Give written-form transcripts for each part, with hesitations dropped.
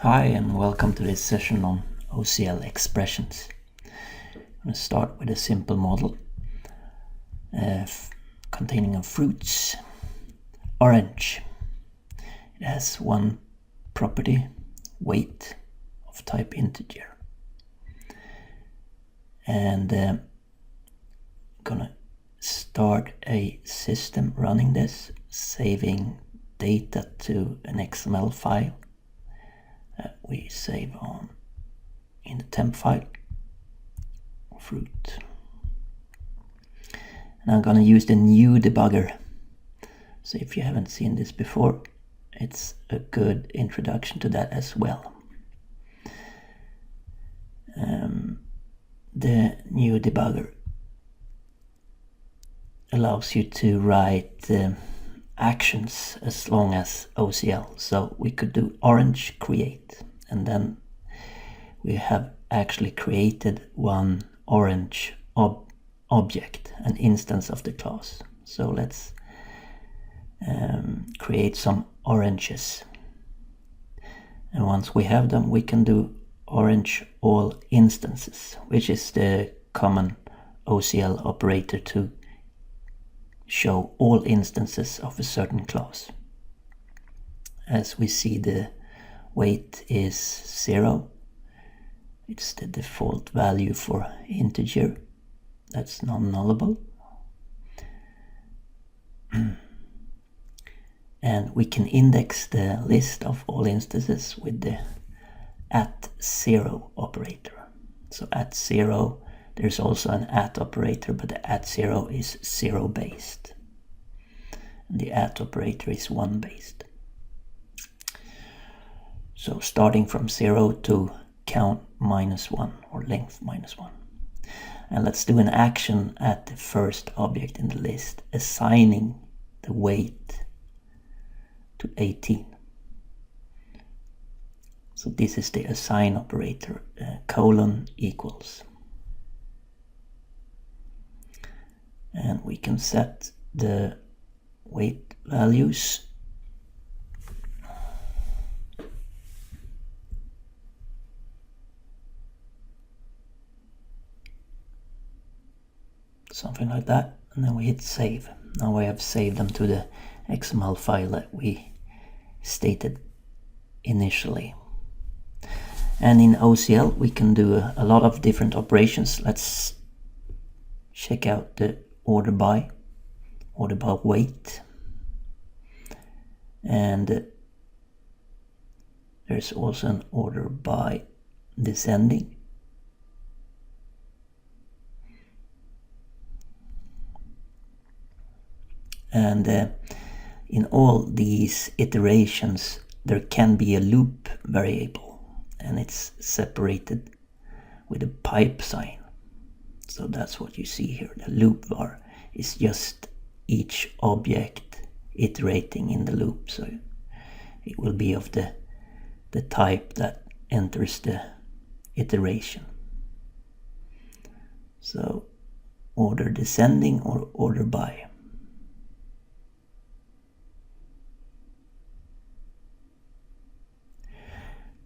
Hi and welcome to this session on OCL expressions. I'm going to start with a simple model containing fruits. Orange. It has one property, weight of type integer. And I'm going to start a system running this, saving data to an XML file that we save on in the temp file, fruit. And I'm going to use the GNU Debugger. So if you haven't seen this before, it's a good introduction to that as well. The GNU Debugger allows you to write actions as long as OCL. So we could do orange create, and then we have actually created one orange object, an instance of the class. So let's create some oranges, and once we have them we can do orange all instances, which is the common OCL operator to show all instances of a certain class. As we see, the weight is 0. It's the default value for integer. That's non-nullable. And we can index the list of all instances with the @0 operator. So @0, there's also an operator, but the @0 is 0 based. And the operator is 1 based. So starting from 0 to count -1 or length -1. And let's do an action at the first object in the list, assigning the weight to 18. So this is the assign operator, colon equals. And we can set the weight values something like that, and then we hit save. Now we have saved them to the XML file that we stated initially. And in OCL we can do a lot of different operations. Let's check out the order by weight, and there's also an order by descending. And in all these iterations there can be a loop variable, and it's separated with a pipe sign. So that's what you see here. The loop var is just each object iterating in the loop. So it will be of the type that enters the iteration. So order descending or order by.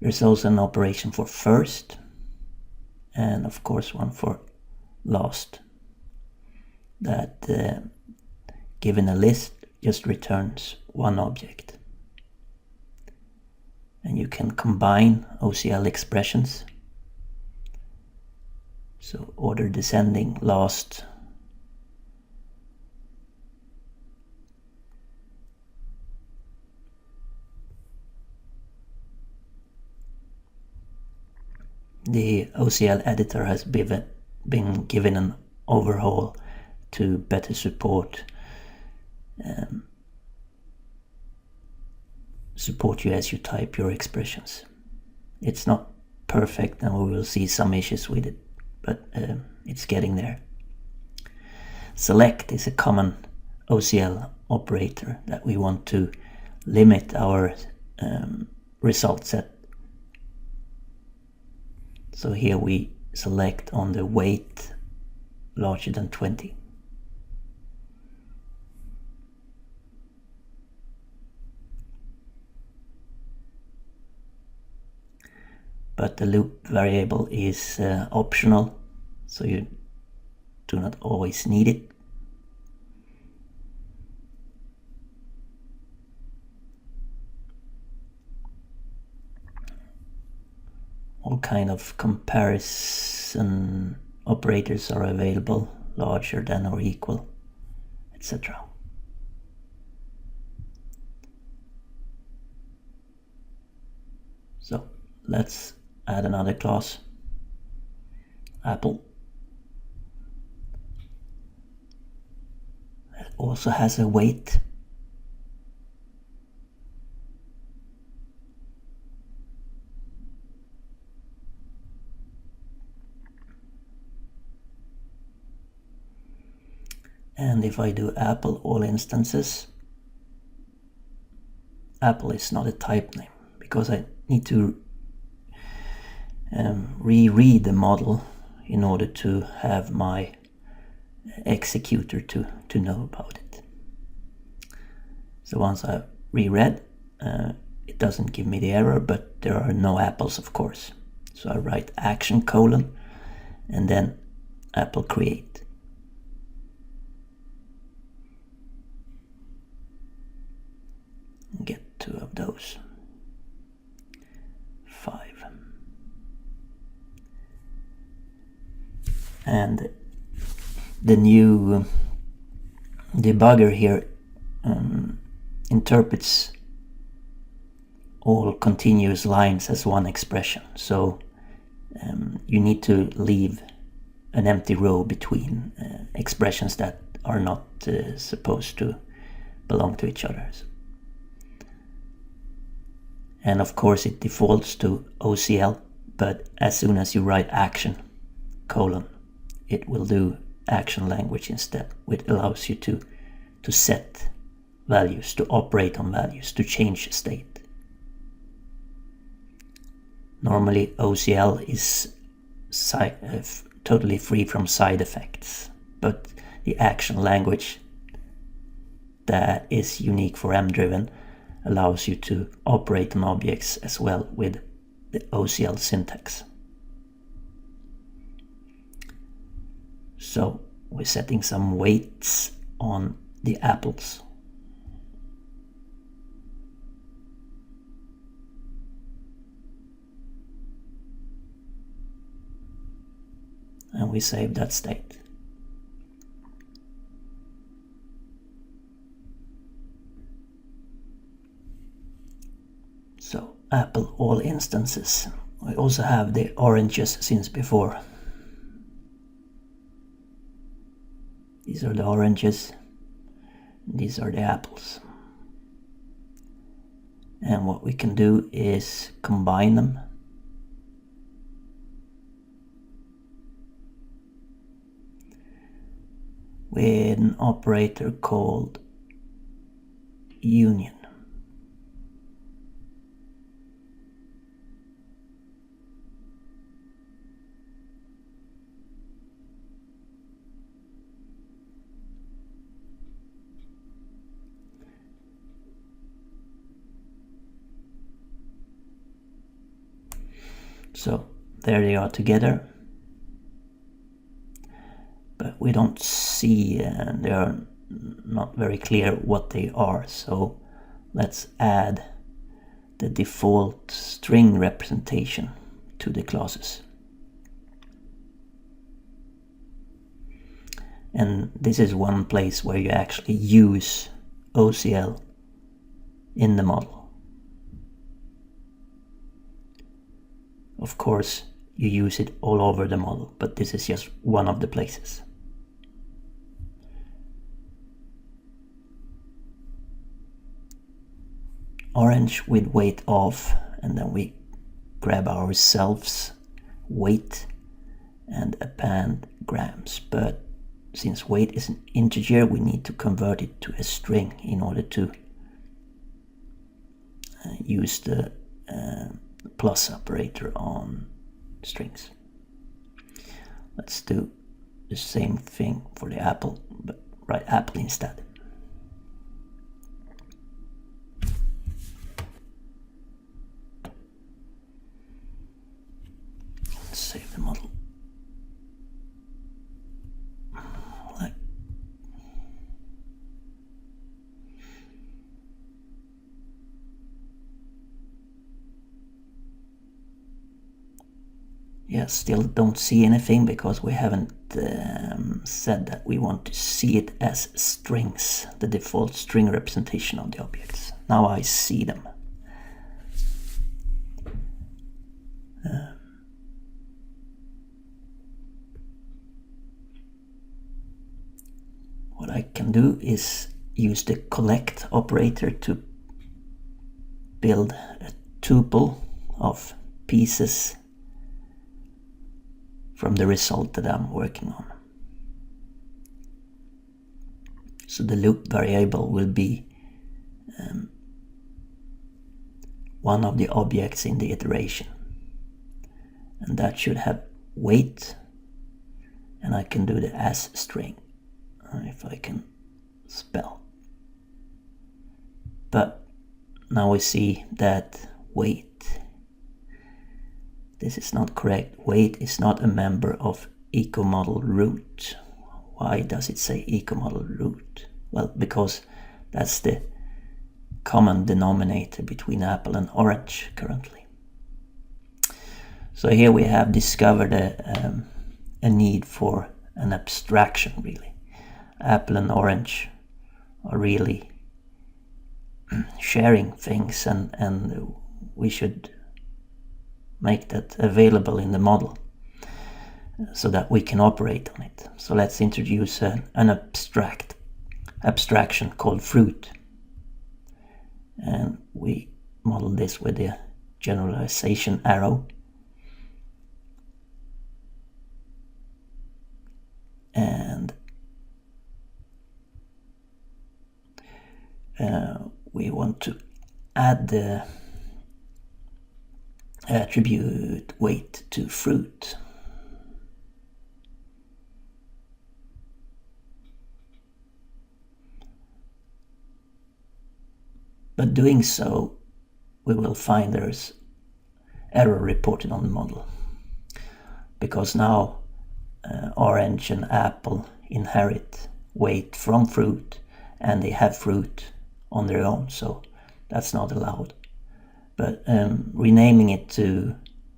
There's also an operation for first, and of course one for last, that given a list just returns one object. And you can combine OCL expressions. So order descending, last, the OCL editor has been given an overhaul to better support you as you type your expressions. It's not perfect, and we will see some issues with it, but it's getting there. Select is a common OCL operator that we want to limit our result set. So here we select on the weight larger than 20. but the loop variable is optional, so you do not always need it. All kind of comparison operators are available, larger than or equal, etc. So let's add another class, Apple. It also has a weight. And if I do Apple all instances, Apple is not a type name because I need to reread the model in order to have my executor to know about it. So once I've reread, it doesn't give me the error, but there are no apples, of course. So I write action : and then Apple create. Get 2 of those. 5. And the new debugger here interprets all continuous lines as one expression. So you need to leave an empty row between expressions that are not supposed to belong to each other. And of course it defaults to OCL, but as soon as you write action : it will do action language instead, which allows you to set values, to operate on values, to change state. Normally OCL is totally free from side effects, but the action language that is unique for MDriven allows you to operate on objects as well with the OCL syntax. So we're setting some weights on the apples. And we save that state. So Apple all instances. We also have the oranges since before. These are the oranges. These are the apples. And what we can do is combine them. With an operator called union. So there they are together, but we don't see, they are not very clear what they are. So let's add the default string representation to the classes. And this is one place where you actually use OCL in the model. Of course, you use it all over the model, but this is just one of the places. Orange with weight off, and then we grab ourselves weight and append grams. But since weight is an integer, we need to convert it to a string in order to use the plus operator on strings. Let's do the same thing for the apple, but write apple instead. Yeah, still don't see anything because we haven't said that we want to see it as strings, the default string representation of the objects. Now I see them. What I can do is use the collect operator to build a tuple of pieces from the result that I'm working on. So the loop variable will be one of the objects in the iteration. And that should have weight, and I can do the as string, if I can spell. But now we see that weight, this is not correct. Weight is not a member of ecomodel root. Why does it say ecomodel root? Well, because that's the common denominator between apple and orange currently. So here we have discovered a need for an abstraction, really. Apple and orange are really sharing things, and we should make that available in the model so that we can operate on it. So let's introduce an abstraction called fruit, and we model this with the generalization arrow. And we want to add the attribute weight to fruit. But doing so, we will find there's error reported on the model, because now orange and apple inherit weight from fruit, and they have fruit on their own, so that's not allowed. But renaming it to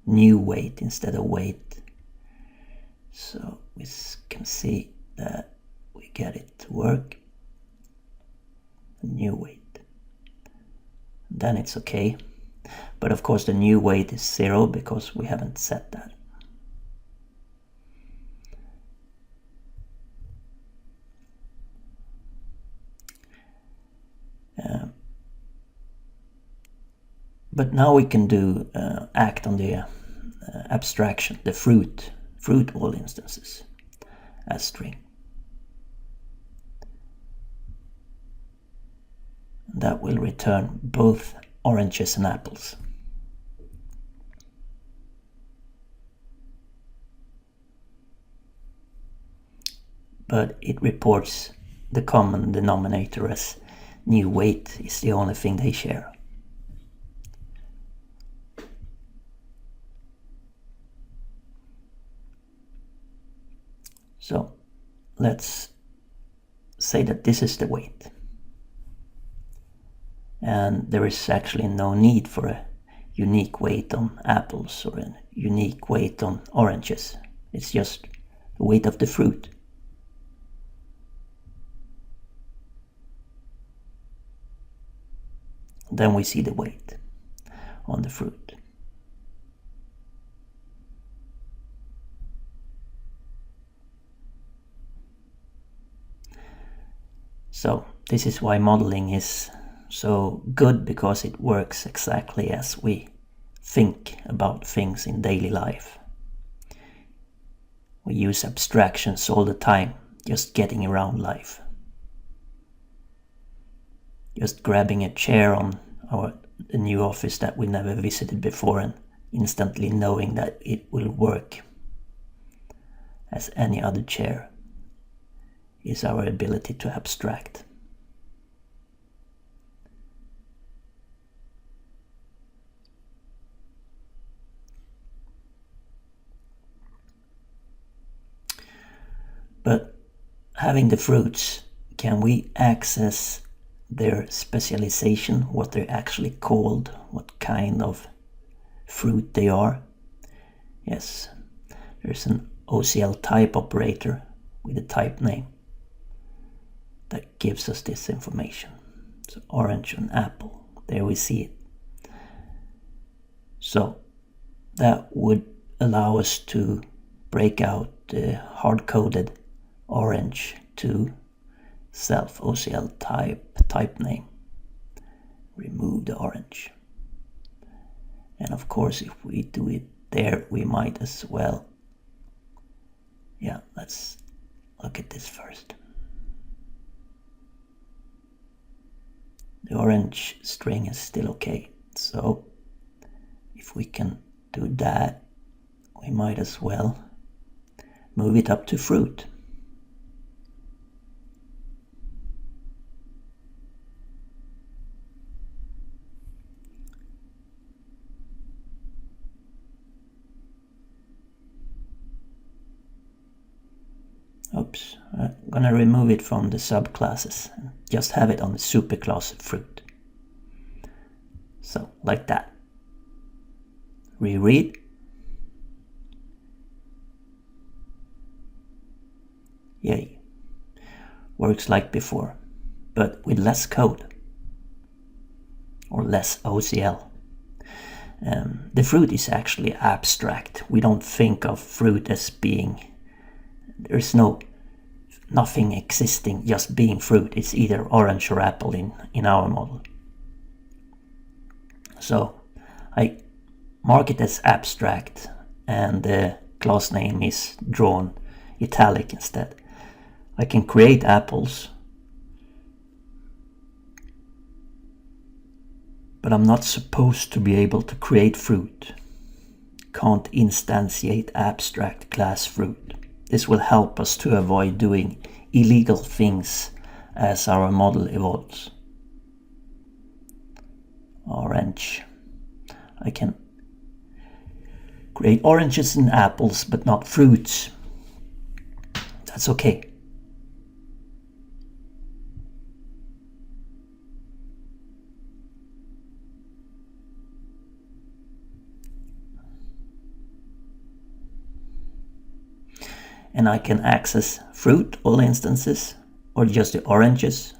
new weight instead of weight, so we can see that we get it to work. New weight, then it's okay. But of course the new weight is 0 because we haven't set that. But now we can do act on the abstraction, the fruit all instances as string. That will return both oranges and apples. But it reports the common denominator as new weight is the only thing they share. So let's say that this is the weight. And there is actually no need for a unique weight on apples or a unique weight on oranges. It's just the weight of the fruit. Then we see the weight on the fruit. So this is why modeling is so good, because it works exactly as we think about things in daily life. We use abstractions all the time, just getting around life. Just grabbing a chair on the new office that we never visited before and instantly knowing that it will work as any other chair is our ability to abstract. But having the fruits, can we access their specialization, what they're actually called, what kind of fruit they are? Yes, there's an OCL type operator with a type name that gives us this information. So orange and apple, there we see it. So that would allow us to break out the hard-coded orange to self OCL type name. Remove the orange. And of course, if we do it there, we might as well. Yeah, let's look at this first. The orange string is still okay. So if we can do that, we might as well move it up to fruit. Oops, I'm gonna remove it from the subclasses and just have it on the superclass fruit. So, like that. Reread. Yay. Works like before, but with less code. Or less OCL. The fruit is actually abstract. We don't think of fruit as being... There's nothing existing, just being fruit. It's either orange or apple in our model. So I mark it as abstract, and the class name is drawn italic instead. I can create apples, but I'm not supposed to be able to create fruit. Can't instantiate abstract class fruit. This will help us to avoid doing illegal things as our model evolves. Orange. I can create oranges and apples, but not fruits. That's okay. And I can access fruit, all instances, or just the oranges,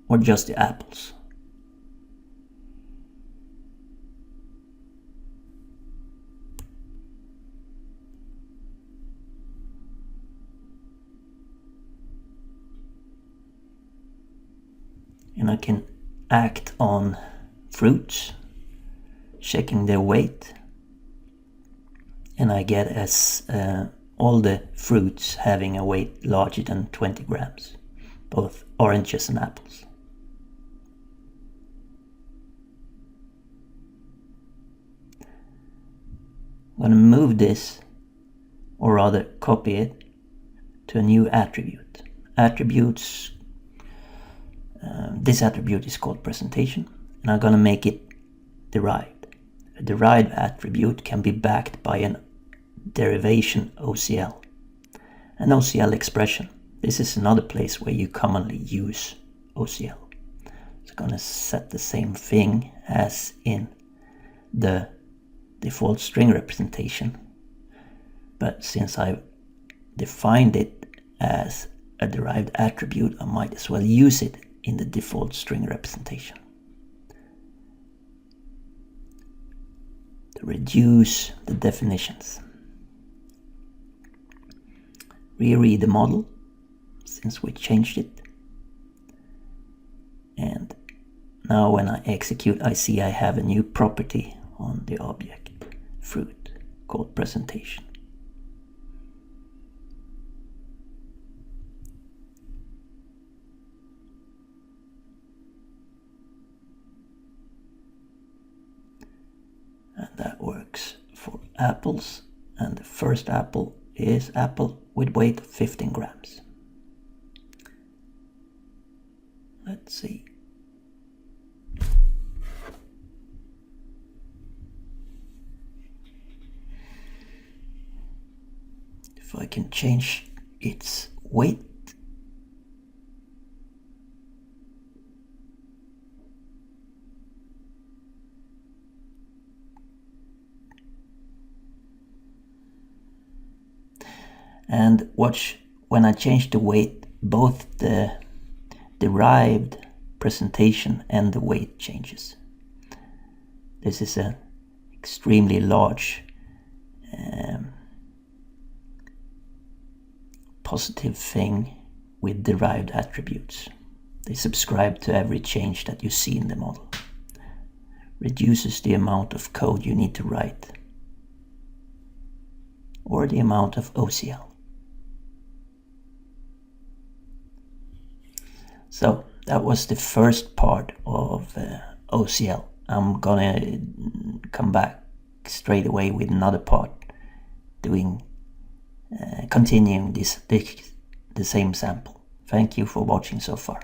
or just the apples. And I can act on fruits, checking their weight, and I get as all the fruits having a weight larger than 20 grams, both oranges and apples. I'm going to move this, or rather copy it, to a new attribute. Attributes, this attribute is called presentation, and I'm going to make it derived. A derived attribute can be backed by an derivation OCL. An OCL expression. This is another place where you commonly use OCL. So I'm going to set the same thing as in the default string representation. But since I've defined it as a derived attribute, I might as well use it in the default string representation. To reduce the definitions. Reread the model, since we changed it. And now when I execute, I see I have a new property on the object, fruit, called presentation. And that works for apples, and the first apple is apple with weight 15 grams. Let's see. If I can change its weight. And watch, when I change the weight, both the derived presentation and the weight changes. This is an extremely large positive thing with derived attributes. They subscribe to every change that you see in the model. Reduces the amount of code you need to write, or the amount of OCL. So that was the first part of OCL. I'm gonna come back straight away with another part, continuing the same sample. Thank you for watching so far.